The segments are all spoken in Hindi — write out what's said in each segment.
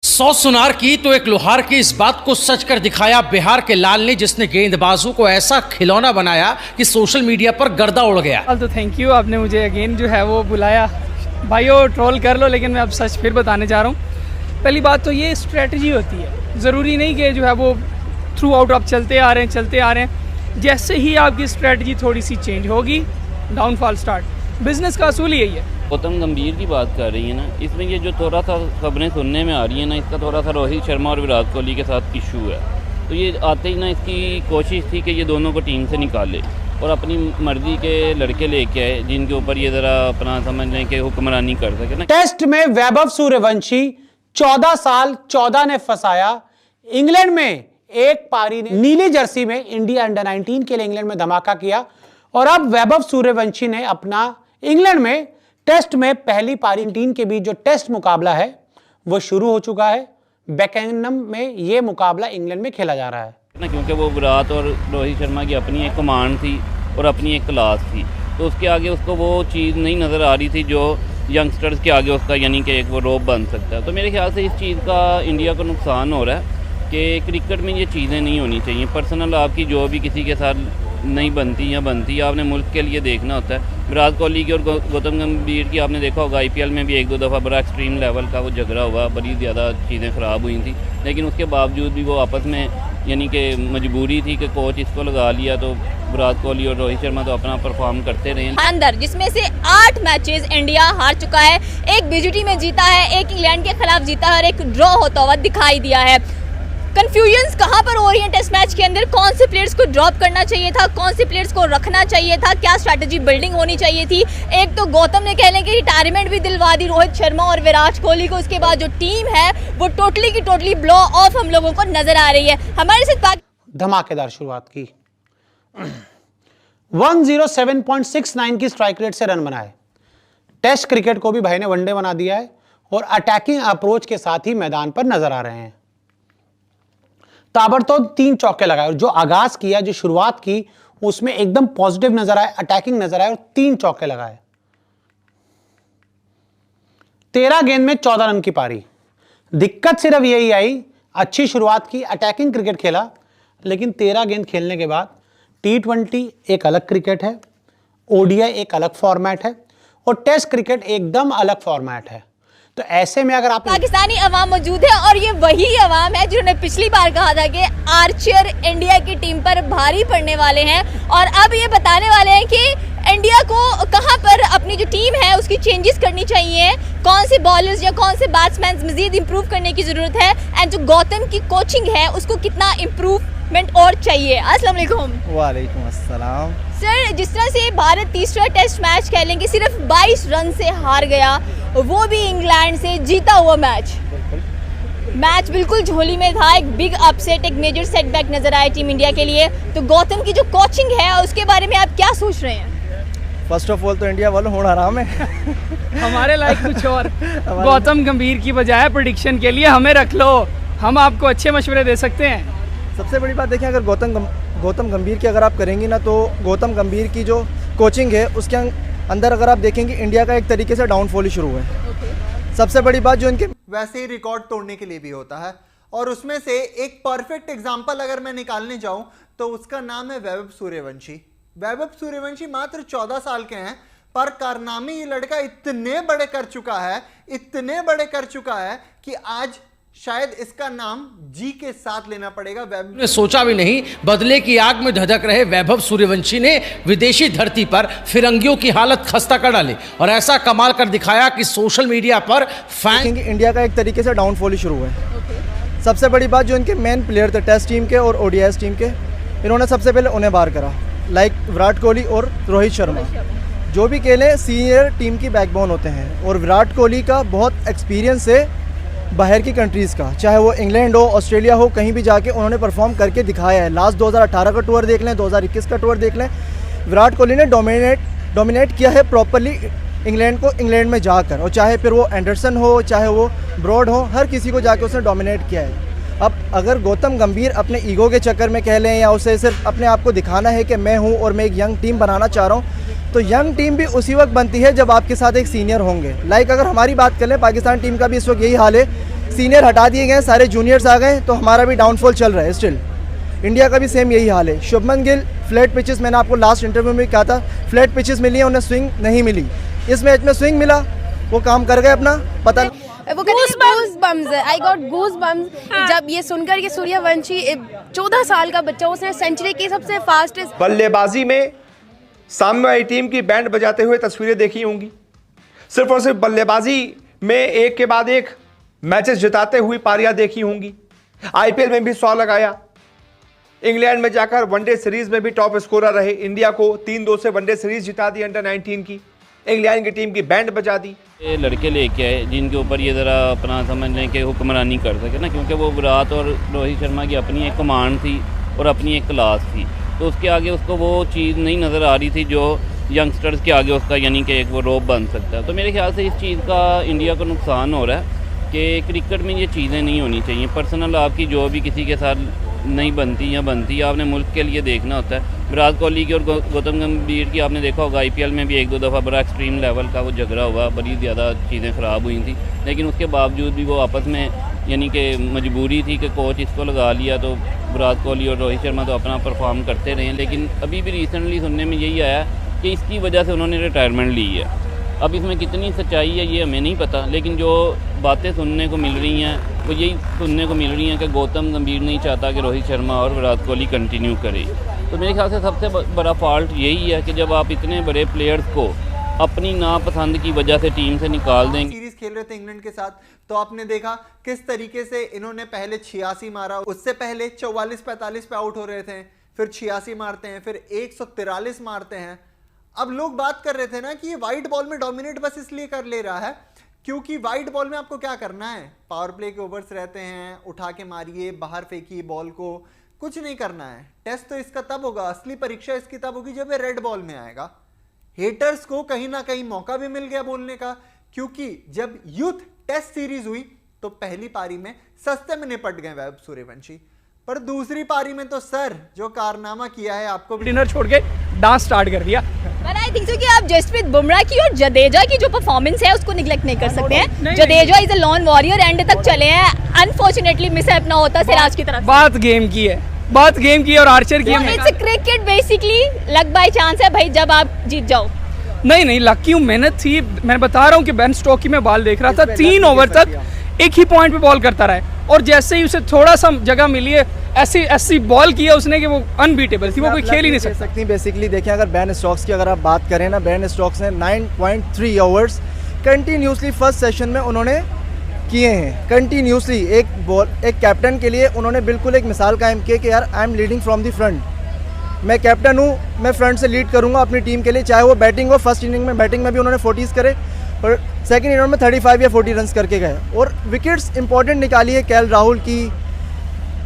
100 सुनार की तो एक लोहार की, इस बात को सच कर दिखाया बिहार के लाल ने, जिसने गेंदबाजों को ऐसा खिलौना बनाया कि सोशल मीडिया पर गर्दा उड़ गया। तो थैंक यू, आपने मुझे अगेन जो है वो बुलाया। भाइयों ट्रोल कर लो, लेकिन मैं अब सच फिर बताने जा रहा हूँ। पहली बात तो ये स्ट्रेटजी होती है, ज़रूरी नहीं कि जो है वो थ्रू आउट आप चलते आ रहे हैं। जैसे ही आपकी स्ट्रेटजी थोड़ी सी चेंज होगी, डाउनफॉल स्टार्ट। बिजनेस का असूल यही है। गौतम गंभीर की बात कर रही है ना, इसमें ये जो थोड़ा सा खबरें सुनने में आ रही है ना, इसका थोड़ा सा रोहित शर्मा और विराट कोहली के साथ इशू है। तो ये आते ही ना इसकी कोशिश थी कि ये दोनों को टीम से निकाले और अपनी मर्जी के लड़के लेके आए जिनके ऊपर ये ज़रा अपना समझ लें कि हुक्मरानी कर सके ना। टेस्ट में वैभव सूर्यवंशी 14 साल 14 ने फंसाया। इंग्लैंड में एक पारी ने नीली जर्सी में इंडिया अंडर 19 के लिए इंग्लैंड में धमाका किया और अब वैभव सूर्यवंशी ने अपना इंग्लैंड में टेस्ट में पहली पारी टीम के बीच जो टेस्ट मुकाबला है वो शुरू हो चुका है। बेकेनम में ये मुकाबला इंग्लैंड में खेला जा रहा है ना, क्योंकि वो विराट और रोहित शर्मा की अपनी एक कमांड थी और अपनी एक क्लास थी, तो उसके आगे उसको वो चीज़ नहीं नज़र आ रही थी जो यंगस्टर्स के आगे उसका यानी कि एक वो रोप बन सकता है। तो मेरे ख्याल से इस चीज़ का इंडिया को नुकसान हो रहा है कि क्रिकेट में ये चीज़ें नहीं होनी चाहिए। पर्सनल आपकी जो भी किसी के साथ नहीं बनती या बनती, आपने मुल्क के लिए देखना होता है। विराट कोहली की और गौतम गंभीर की आपने देखा होगा आईपीएल में भी एक दो दफ़ा बड़ा एक्सट्रीम लेवल का वो झगड़ा हुआ, बड़ी ज़्यादा चीज़ें ख़राब हुई थी, लेकिन उसके बावजूद भी वो आपस में यानी कि मजबूरी थी कि कोच इसको लगा लिया, तो विराट कोहली और रोहित शर्मा तो अपना परफॉर्म करते रहे अंदर, जिसमें से 8 मैचेस इंडिया हार चुका है, एक बीजीटी में जीता है, एक इंग्लैंड के खिलाफ जीता है और एक ड्रॉ होता हुआ दिखाई दिया है। कंफ्यूजन्स कहां पर हो रही है टेस्ट मैच के अंदर? कौन से प्लेयर्स को ड्रॉप करना चाहिए था, कौन से प्लेयर्स को रखना चाहिए था, क्या स्ट्रैटेजी बिल्डिंग होनी चाहिए थी? एक तो गौतम ने कह लें कि रिटायरमेंट भी दिलवा दी रोहित शर्मा और विराट कोहली को, उसके बाद जो टीम है वो टोटली की टोटली ब्लो ऑफ हम लोगों को नजर आ रही है। हमारे साथ धमाकेदार शुरुआत की 107.69 की स्ट्राइक रेट से रन बनाए। टेस्ट क्रिकेट को भी भाई ने वनडे बना दिया है और अटैकिंग अप्रोच के साथ ही मैदान पर नजर आ रहे हैं। ताबड़तोड़ 3 चौके लगाए और जो आगाज किया, जो शुरुआत की, उसमें एकदम पॉजिटिव नजर आए, अटैकिंग नजर आए और 3 चौके लगाए। 13 गेंद में 14 रन की पारी। दिक्कत सिर्फ यही आई, अच्छी शुरुआत की, अटैकिंग क्रिकेट खेला, लेकिन 13 गेंद खेलने के बाद T20 एक अलग क्रिकेट है, ओडीआई एक अलग फॉर्मेट है और टेस्ट क्रिकेट एकदम अलग फॉर्मेट है। तो ऐसे में अगर आप पाकिस्तानी अवाम मौजूद है और ये वही अवाम है जिन्होंने पिछली बार कहा था कि आर्चर इंडिया की टीम पर भारी पड़ने वाले हैं और अब ये बताने वाले हैं कि इंडिया को कहां पर अपनी जो टीम है उसकी चेंजेस करनी चाहिए, कौन से बॉलर्स या कौन से बैट्समैन मजीद इंप्रूव करने की जरूरत है एंड जो गौतम की कोचिंग है उसको कितना इम्प्रूवमेंट और चाहिए। अस्सलाम वालेकुम। वालेकुम अस्सलाम। सर, जिस तरह से भारत तीसरा टेस्ट मैच कह लें कि सिर्फ 22 रन से हार गया, वो भी इंग्लैंड से जीता हुआ मैच बिल्कुल झोली में था, एक बिग अपसेट, एक मेजर सेटबैक नजर आया टीम इंडिया के लिए। तो गौतम की जो कोचिंग है उसके बारे में आप क्या सोच रहे हैं? फर्स्ट ऑफ ऑल तो इंडिया वालों होना आराम है हमारे लाइक कुछ और गौतम गंभीर की बजाय प्रेडिक्शन के लिए हमें रख लो, हम आपको अच्छे मशवरे दे सकते हैं। सबसे बड़ी बात देखिए, अगर गौतम गंभीर की अगर आप करेंगी ना, तो गौतम गंभीर की जो कोचिंग है उसके अंदर अगर आप देखेंगे इंडिया का एक तरीके से डाउनफॉल ही शुरू है। सबसे बड़ी बात जो इनके वैसे ही रिकॉर्ड तोड़ने के लिए भी होता है और उसमें से एक परफेक्ट एग्जांपल अगर मैं निकालने जाऊं तो उसका नाम है वैभव सूर्यवंशी। वैभव सूर्यवंशी मात्र 14 साल के हैं, पर कारनामे ये लड़का इतने बड़े कर चुका है कि आज शायद इसका नाम जी के साथ लेना पड़ेगा। वैभव ने सोचा भी नहीं, बदले की आग में धधक रहे वैभव सूर्यवंशी ने विदेशी धरती पर फिरंगियों की हालत खस्ता कर डाली और ऐसा कमाल कर दिखाया कि सोशल मीडिया पर फैन इंडिया का एक तरीके से डाउनफॉल ही शुरू है। सबसे बड़ी बात जो इनके मेन प्लेयर थे टेस्ट टीम के और ओडीआई टीम के, इन्होंने सबसे पहले उन्हें बाहर करा, लाइक विराट कोहली और रोहित शर्मा, जो भी खेले सीनियर टीम की बैकबोन होते हैं। और विराट कोहली का बहुत एक्सपीरियंस है बाहर की कंट्रीज़ का, चाहे वो इंग्लैंड हो, ऑस्ट्रेलिया हो, कहीं भी जाके उन्होंने परफॉर्म करके दिखाया है। लास्ट 2018 का टूर देख लें, 2021 का टूर देख लें, विराट कोहली ने डोमिनेट किया है प्रॉपरली इंग्लैंड को, इंग्लैंड में जाकर, और चाहे फिर वो एंडरसन हो, चाहे वो ब्रॉड हो, हर किसी को जाके उसने डोमिनेट किया है। अब अगर गौतम गंभीर अपने ईगो के चक्कर में कह लें या उसे सिर्फ अपने आप को दिखाना है कि मैं हूँ और मैं एक यंग टीम बनाना चाह रहा हूँ, तो यंग टीम भी उसी वक्त बनती है जब आपके साथ एक सीनियर होंगे। लाइक अगर हमारी बात कर लें, पाकिस्तान टीम का भी इस वक्त यही हाल है सीनियर हटा दिए गए, सारे जूनियर्स आ गए, तो हमारा भी डाउनफॉल चल रहा है स्टिल। इंडिया का भी सेम यही हाल है। शुभमन गिल फ्लैट पिचेस, मैंने आपको लास्ट इंटरव्यू में कहा था, फ्लैट पिचेस मिली हैं, उन्हें स्विंग नहीं मिली। इस मैच में स्विंग मिला, वो काम कर गए अपना, पता वो गूज़बम्स है, आई गॉट गूज़बम्स जब ये सुनकर कि सूर्यवंशी 14 साल का बच्चा, उसने सेंचुरी की सबसे फास्टेस्ट। बल्लेबाजी में सामने वाली टीम की बैंड बजाते हुए तस्वीरें देखी होंगी। सिर्फ और सिर्फ बल्लेबाजी में एक के बाद एक मैचेस जिताते हुई पारियां देखी होंगी। आईपीएल में भी 100 लगाया, इंग्लैंड में जाकर वनडे सीरीज में भी टॉप स्कोरर रहे, इंडिया को 3-2 से वनडे सीरीज जिता दी अंडर 19 की, इंग्लैंड की टीम की बैंड बजा दी। ये लड़के लेके आए जिनके ऊपर ये ज़रा अपना समझ लें कि हुक्मरानी कर सके ना, क्योंकि वो विराट और रोहित शर्मा की अपनी एक कमांड थी और अपनी एक क्लास थी, तो उसके आगे उसको वो चीज़ नहीं नज़र आ रही थी जो यंगस्टर्स के आगे उसका यानी कि एक वो रोप बन सकता है। तो मेरे ख्याल से इस चीज़ का इंडिया को नुकसान हो रहा है कि क्रिकेट में ये चीज़ें नहीं होनी चाहिए। पर्सनल आपकी जो भी किसी के साथ नहीं बनती या बनती, आपने मुल्क के लिए देखना होता है। विराट कोहली की और गौतम गंभीर की आपने देखा होगा आईपीएल में भी 1-2 दफ़ा बड़ा एक्सट्रीम लेवल का वो झगड़ा हुआ, बड़ी ज़्यादा चीज़ें ख़राब हुई थी, लेकिन उसके बावजूद भी वो आपस में यानी कि मजबूरी थी कि कोच इसको लगा लिया, तो विराट कोहली और रोहित शर्मा तो अपना परफॉर्म करते रहे। लेकिन अभी भी रिसेंटली सुनने में यही आया कि इसकी वजह से उन्होंने रिटायरमेंट ली है। अब इसमें कितनी सच्चाई है ये हमें नहीं पता, लेकिन जो बातें सुनने को मिल रही हैं वो यही सुनने को मिल रही हैं कि गौतम गंभीर नहीं चाहता कि रोहित शर्मा और विराट कोहली कंटिन्यू करे। तो मेरे ख्याल से सबसे बड़ा फॉल्ट यही है कि जब आप इतने बड़े प्लेयर्स को अपनी नापसंद की वजह से टीम से निकाल देंगे। सीरीज खेल रहे थे इंग्लैंड के साथ, तो आपने देखा किस तरीके से इन्होंने पहले 86 मारा, उससे पहले 44-45 पे आउट हो रहे थे, फिर 86 मारते हैं, फिर 143 मारते हैं। अब लोग बात कर रहे थे ना कि ये वाइट बॉल में डोमिनेट बस इसलिए कर ले रहा है क्योंकि वाइट बॉल में आपको क्या करना है, पावर प्ले के ओवर्स रहते हैं, उठा के मारिए, बाहर फेंकिए बॉल को, कुछ नहीं करना है। टेस्ट तो इसका तब होगा, असली परीक्षा इसकी तब होगी जब ये रेड बॉल में आएगा। हेटर्स को कहीं ना कहीं मौका भी मिल गया बोलने का, क्योंकि जब यूथ टेस्ट सीरीज हुई तो पहली पारी में सस्ते में निपट गए वैभव सूर्यवंशी, पर दूसरी पारी में तो सर जो कारनामा किया है आपको डिनर छोड़ के डांस स्टार्ट कर दिया। पर आई थिंक सो कि आप जसप्रीत बुमराह की और जडेजा की जो परफॉर्मेंस है उसको निगलेक्ट नहीं कर सकते हैं। Jadeja is a lawn warrior, and तक चले हैं, अनफॉर्चुनेटली मिस अपना होता सिराज की तरफ। बात गेम की है, बात गेम की और आर्चर की है। It's cricket basically, luck by chance है भाई जब आप जीत जाओ। नहीं लक की मेहनत थी। मैं बता रहा हूँ कि बेन स्टोकी में बॉल देख रहा था, 3 ओवर तक एक ही पॉइंट पे बॉल करता रहा, और जैसे ही उसे थोड़ा सा जगह मिली है ऐसी बॉल किया उसने कि वो अनबीटेबल थी, वो कोई खेल ही नहीं सकती। बेसिकली देखिए, अगर बेन स्टोक्स की अगर आप बात करें ना, बेन स्टोक्स ने 9.3 ओवर्स कंटिन्यूसली फर्स्ट सेशन में उन्होंने किए हैं। कंटिन्यूसली एक कैप्टन के लिए उन्होंने बिल्कुल एक मिसाल कायम की कि यार I am leading from the front, मैं कैप्टन हूँ, मैं फ्रंट से लीड करूँगा अपनी टीम के लिए, चाहे वो बैटिंग हो। फर्स्ट इनिंग में बैटिंग में भी उन्होंने 40s करे और सेकंड इनिंग में 35 या 40 रन्स करके गए, और विकेट्स इंपॉर्टेंट निकाली है केएल राहुल की।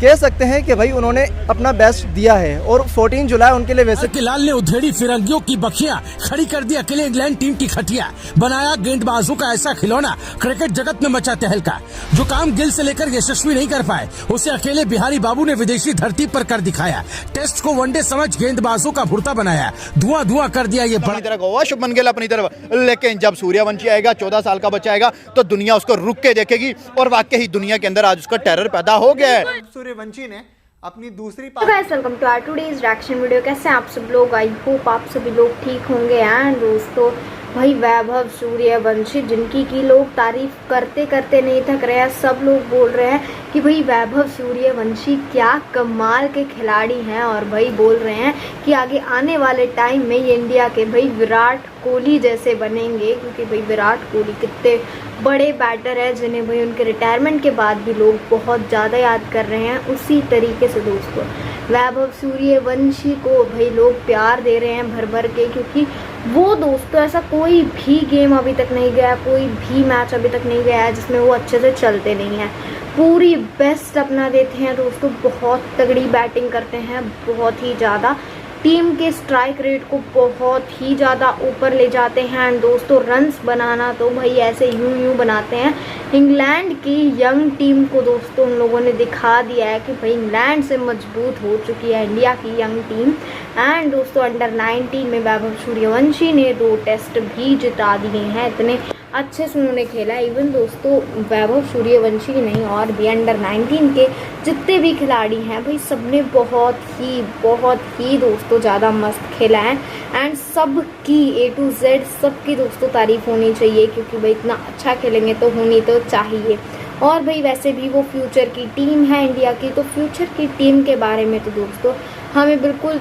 कह सकते हैं कि भाई उन्होंने अपना बेस्ट दिया है, और 14 जुलाई उनके लिए वैसे लाल ने उधेड़ी फिरंगियों की बखियां, खड़ी कर दी अकेले इंग्लैंड टीम की खटिया, बनाया गेंदबाजों का ऐसा खिलौना, क्रिकेट जगत में मचा तहलका। जो काम गिल से लेकर यशस्वी नहीं कर पाए उसे अकेले बिहारी बाबू ने विदेशी धरती पर कर दिखाया। टेस्ट को वनडे समझ गेंदबाजों का भुर्ता बनाया, धुआं धुआं कर दिया ये बड़ा तरफ हुआ शुभमन गिल अपनी तरफ, लेकिन जब सूर्यवंशी आएगा 14 साल का बच्चा आएगा तो दुनिया उसको रुक के देखेगी, और वाकई ही दुनिया के अंदर आज उसका टेरर पैदा हो गया है। सूर्यवंशी ने अपनी दूसरी welcome to our today's reaction video. कैसे आप सब लोग? आई होप आप सभी लोग ठीक होंगे। एंड दोस्तों, भाई वैभव सूर्यवंशी जिनकी की लोग तारीफ करते करते नहीं थक रहे हैं, सब लोग बोल रहे हैं कि भाई वैभव सूर्यवंशी क्या कमाल के खिलाड़ी हैं, और भाई बोल रहे हैं कि आगे आने वाले टाइम में ये इंडिया के भाई विराट कोहली जैसे बनेंगे, क्योंकि भाई विराट कोहली कितने बड़े बैटर है जिन्हें भाई उनके रिटायरमेंट के बाद भी लोग बहुत ज़्यादा याद कर रहे हैं। उसी तरीके से दोस्तों वैभव सूर्यवंशी को भाई लोग प्यार दे रहे हैं भर भर के, क्योंकि वो दोस्तों ऐसा कोई भी गेम अभी तक नहीं गया, कोई भी मैच अभी तक नहीं गया है जिसमें वो अच्छे से चलते नहीं हैं, पूरी बेस्ट अपना देते हैं दोस्तों, बहुत तगड़ी बैटिंग करते हैं, बहुत ही ज़्यादा टीम के स्ट्राइक रेट को बहुत ही ज़्यादा ऊपर ले जाते हैं। एंड दोस्तों रन्स बनाना तो भाई ऐसे यूं बनाते हैं। इंग्लैंड की यंग टीम को दोस्तों उन लोगों ने दिखा दिया है कि भाई इंग्लैंड से मजबूत हो चुकी है इंडिया की यंग टीम। एंड दोस्तों अंडर 19 में वैभव सूर्यवंशी ने 2 टेस्ट भी जिता दिए हैं। इतने अच्छे से उन्होंने खेला है। इवन दोस्तों वैभव सूर्यवंशी ही नहीं और भी अंडर 19 के जितने भी खिलाड़ी हैं भाई सबने बहुत ही दोस्तों ज़्यादा मस्त खेला है। एंड सब की A to Z सबकी दोस्तों तारीफ़ होनी चाहिए, क्योंकि भाई इतना अच्छा खेलेंगे तो होनी तो चाहिए। और भाई वैसे भी वो फ्यूचर की टीम है इंडिया की, तो फ्यूचर की टीम के बारे में तो दोस्तों हमें बिल्कुल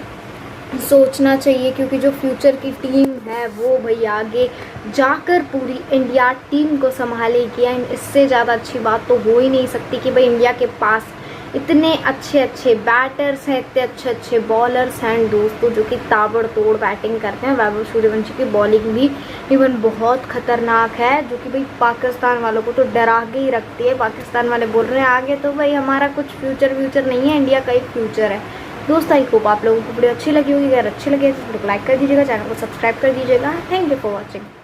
सोचना चाहिए, क्योंकि जो फ्यूचर की टीम है वो भाई आगे जाकर पूरी इंडिया टीम को संभालेगी। एंड इससे ज़्यादा अच्छी बात तो हो ही नहीं सकती कि भाई इंडिया के पास इतने अच्छे बैटर्स हैं, इतने अच्छे बॉलर्स हैं दोस्तों, जो कि ताबड़तोड़ बैटिंग करते हैं। वैभव सूर्यवंशी की बॉलिंग भी इवन बहुत खतरनाक है, जो कि भाई पाकिस्तान वालों को तो डरा के ही रखती है। पाकिस्तान वाले बोल रहे हैं आगे तो भाई हमारा कुछ फ्यूचर नहीं है, इंडिया का ही फ्यूचर है। दोस्तों आई होप आप लोगों को वीडियो अच्छी लगी होगी। अगर अच्छी लगे तो वीडियो को लाइक कर दीजिएगा, चैनल को सब्सक्राइब कर दीजिएगा। Thank you for watching.